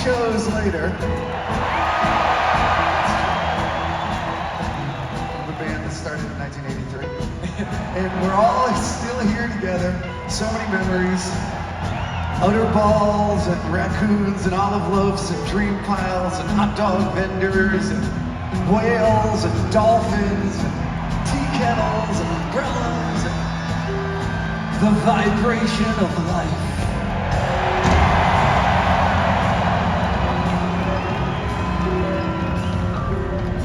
shows later. The band that started in 1983. And we're all still here together. So many memories. Udder balls and raccoons and olive loaves and dream piles and hot dog vendors and whales and dolphins and tea kettles and umbrellas and the vibration of life.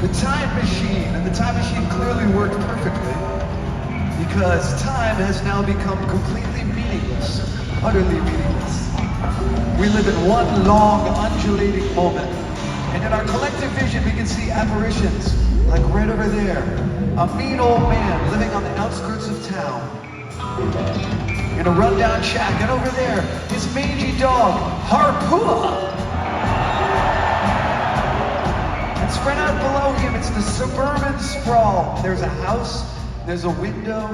The time machine, and the time machine clearly worked perfectly because time has now become completely meaningless, utterly meaningless. We live in one long, undulating moment, and in our collective vision we can see apparitions, like right over there, a mean old man living on the outskirts of town, in a rundown shack, and over there, his mangy dog, Harpua. And spread out below him, it's the suburban sprawl. There's a house, there's a window,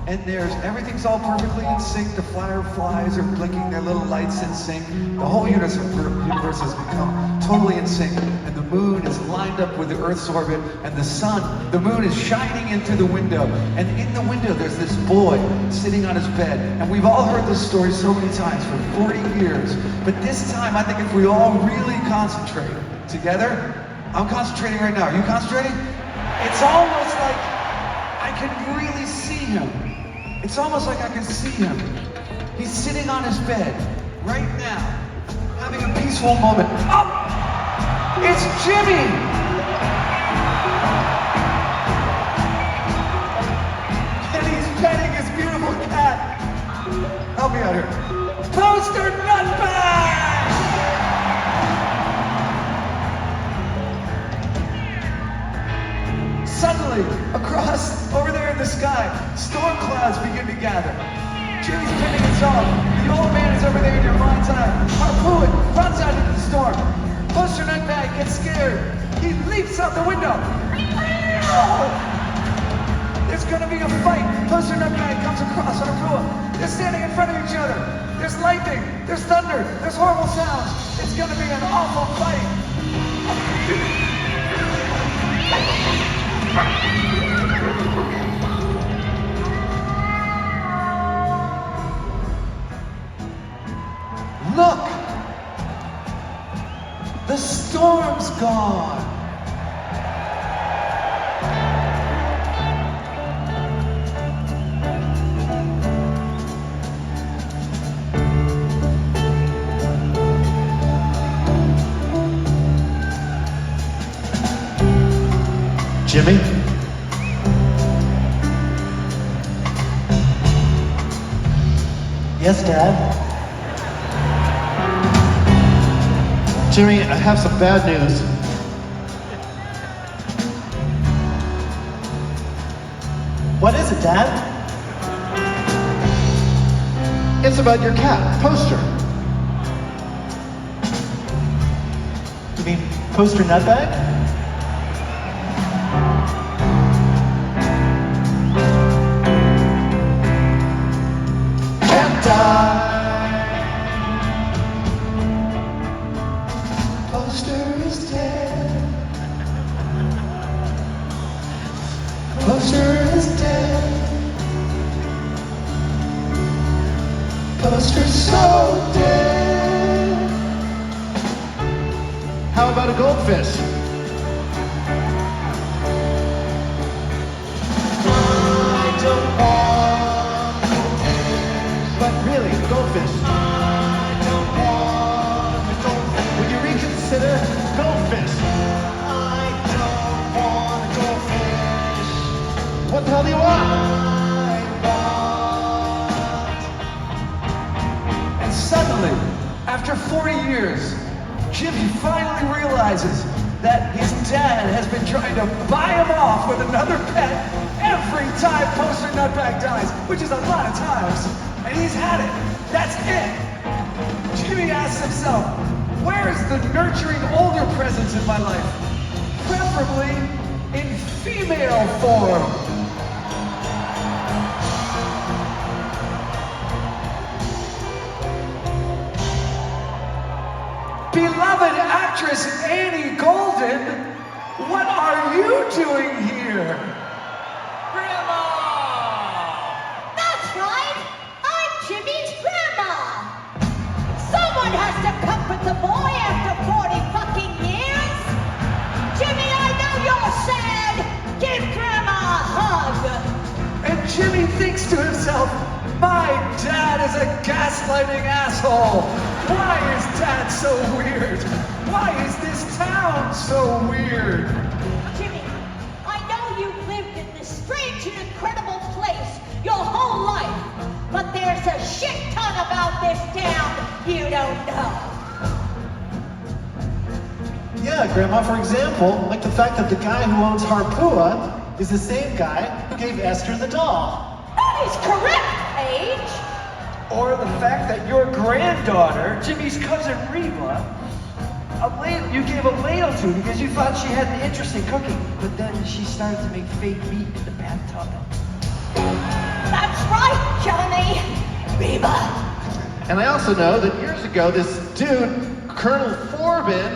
and everything's all perfectly in sync. The fireflies are blinking their little lights in sync. The whole universe has become totally in sync, and the moon is lined up with the Earth's orbit, and the moon is shining in through the window. And in the window, there's this boy sitting on his bed. And we've all heard this story so many times for 40 years. But this time, I think if we all really concentrate together, I'm concentrating right now. Are you concentrating? It's almost like I can really see him. It's almost like I can see him. He's sitting on his bed right now, having a peaceful moment. Oh! It's Jimmy! And he's petting his beautiful cat. Help me out here. Poster Nutbag! Suddenly, across, over there in the sky, storm clouds begin to gather. Jimmy's pinning his off. The old man is over there in your mind's eye. Harpoon runs out into the storm. Poster Nutbag gets scared. He leaps out the window. There's gonna be a fight. Poster Nutbag comes across Harpoon. They're standing in front of each other. There's lightning, there's thunder, there's horrible sounds. It's gonna be an awful fight. Look! The storm's gone! Jimmy? Yes, Dad? Jimmy, I have some bad news. What is it, Dad? It's about your cat, Poster. You mean Poster Nutbag? Poster is dead. Poster is dead. Poster's so dead. How about a goldfish? I don't want But really, goldfish. I don't want a goldfish. Would you reconsider goldfish? I don't want a goldfish. What the hell do you want? And suddenly, after 40 years, Jimmy finally realizes that his dad has been trying to buy him off with another pet every time Poster Nutbag dies, which is a lot of times. And he's had it. That's it. Jimmy asks himself, where's the nurturing older presence in my life? Preferably in female form. beloved actress Annie Golden, what are you doing here? Grandma! That's right! I'm Jimmy's grandma! Someone has to comfort the boy after 40 fucking years! Jimmy, I know you're sad! Give grandma a hug! And Jimmy thinks to himself, my dad is a gaslighting asshole. Why is dad so weird? Why is this town so weird? Jimmy, I know you've lived in this strange and incredible place your whole life, but there's a shit ton about this town you don't know. Yeah, Grandma, for example, like the fact that the guy who owns Harpua is the same guy who gave Esther the doll. That is correct, Paige! Or the fact that your granddaughter, Jimmy's cousin Reba, you gave a ladle to because you thought she had an interest in cooking, but then she started to make fake meat in the bathtub. That's right, Johnny! Reba! And I also know that years ago, this dude, Colonel Forbin,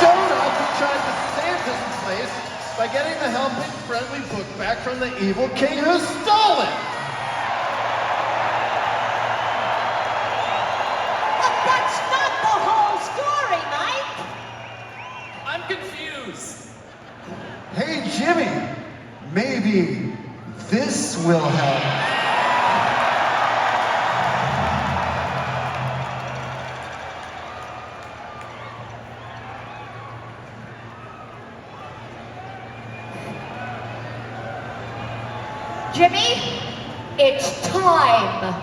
showed up and tried to save this place by getting the helping-friendly book back from the evil king who stole it. But that's not the whole story, Mike! I'm confused. Hey, Jimmy, maybe this will help. Jimmy, it's time!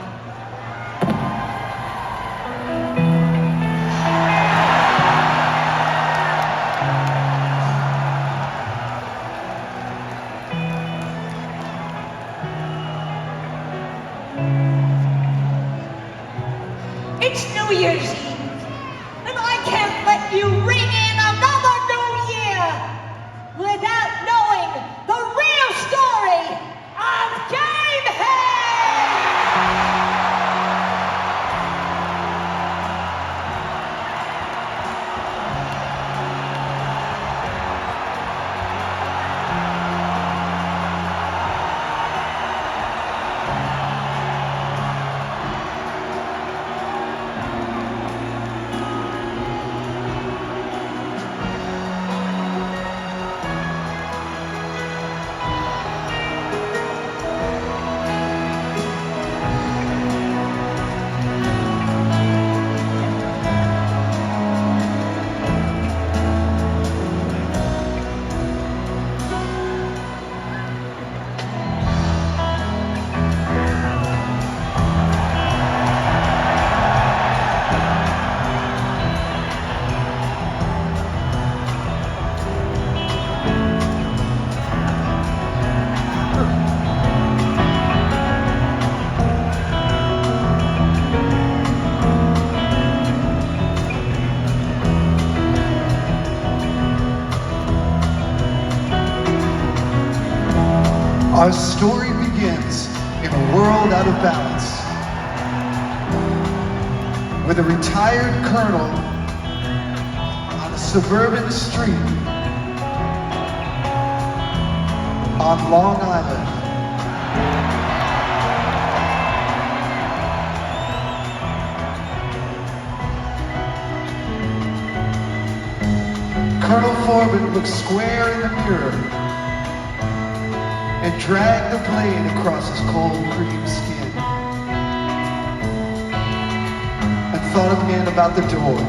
It's New Year's Eve, and I can't let you ring in another New Year without knowing the real story of Our story begins in a world out of balance, with a retired colonel on a suburban street on Long Island. Colonel Forbin looked square in the mirror and dragged the blade across his cold cream skin, and thought again about the door.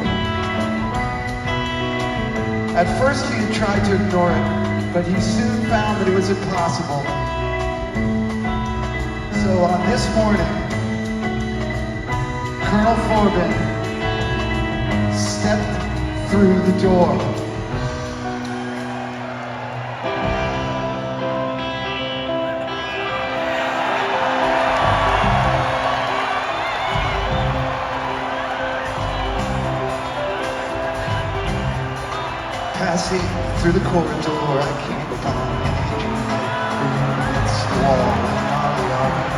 At first he had tried to ignore it, but he soon found that it was impossible. So on this morning, Colonel Forbin stepped through the door. Passing through the corridor, I came upon an aging knight against the wall on the armor.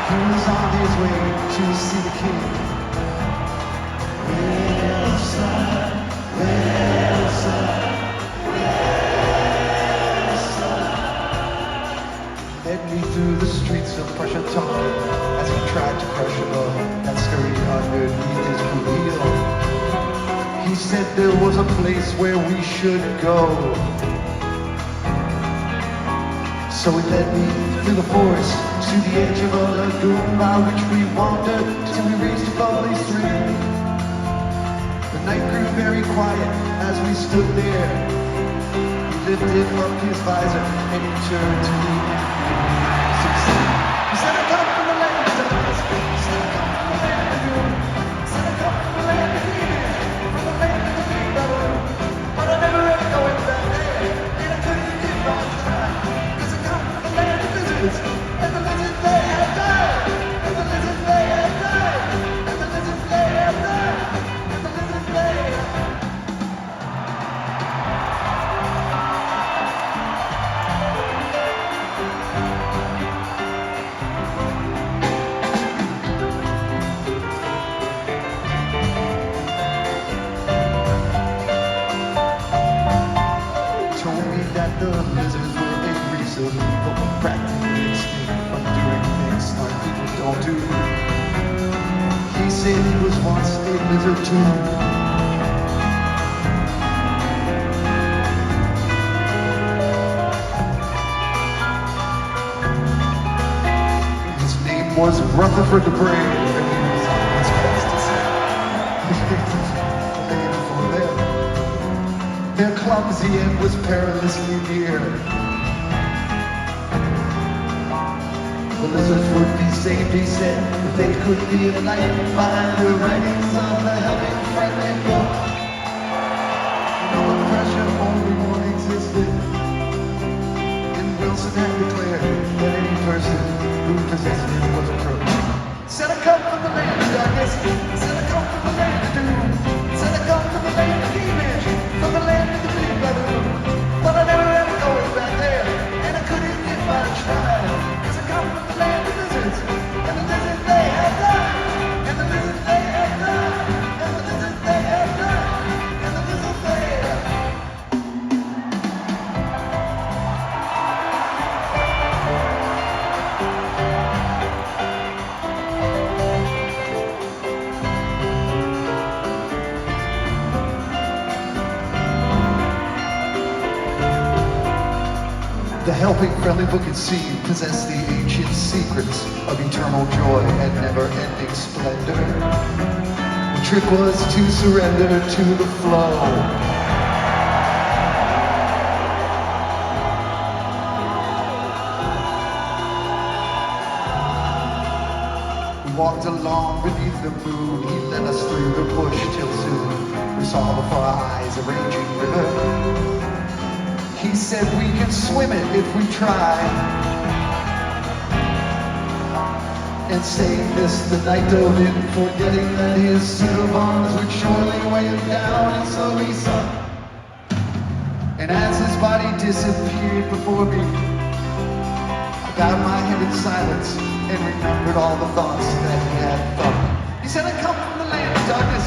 He was on his way to see the king. He said there was a place where we should go. So he led me through the forest to the edge of a lagoon by which we wandered till we reached a bubbly stream. The night grew very quiet as we stood there. He lifted up his visor and he turned to me. He said, I come from the land of darkness. He said, I come from the land of doom. He said, I come from the land of demons, from the land of the big balloon. But I never ever go in back there, and I couldn't get my try. Cause I come from the land of lizards, and the lizards they have died. And the lizards they have died. And the lizards they have died. And the lizards they have died. That the lizards were angry, so people were practically extinct from doing things smart people don't do. He said he was once a lizard too. His name was Rutherford the Brave, and he was on his best to say. Their clumsy end was perilously near. The lizards would be saved, he said, if they could be enlightened by the writings of the helping friendly book. No pressure only one existed, and Wilson had declared that any person who possessed it was a crook. Said I come from the land of darkness, said I come from the land of doom, said I come from the land of Gamehenge, from the land of the big balloon. But I never ever go back there, and I couldn't give my try. Cause I come from the land of lizards, and the lizards they have died. And the lizards they have died. And the lizards they have died. And the lizards they have died. The helping friendly book, it seemed, possessed the ancient secrets of eternal joy and never-ending splendor. The trick was to surrender to the flow. We walked along beneath the moon. He led us through the bush till soon we saw before our eyes a raging river. He said we can swim it if we try. And saying this, the night dove in, forgetting that his suit of arms would surely weigh him down, and so he sunk. And as his body disappeared before me, I bowed my head in silence and remembered all the thoughts that he had thought. He said, I come from the land of darkness.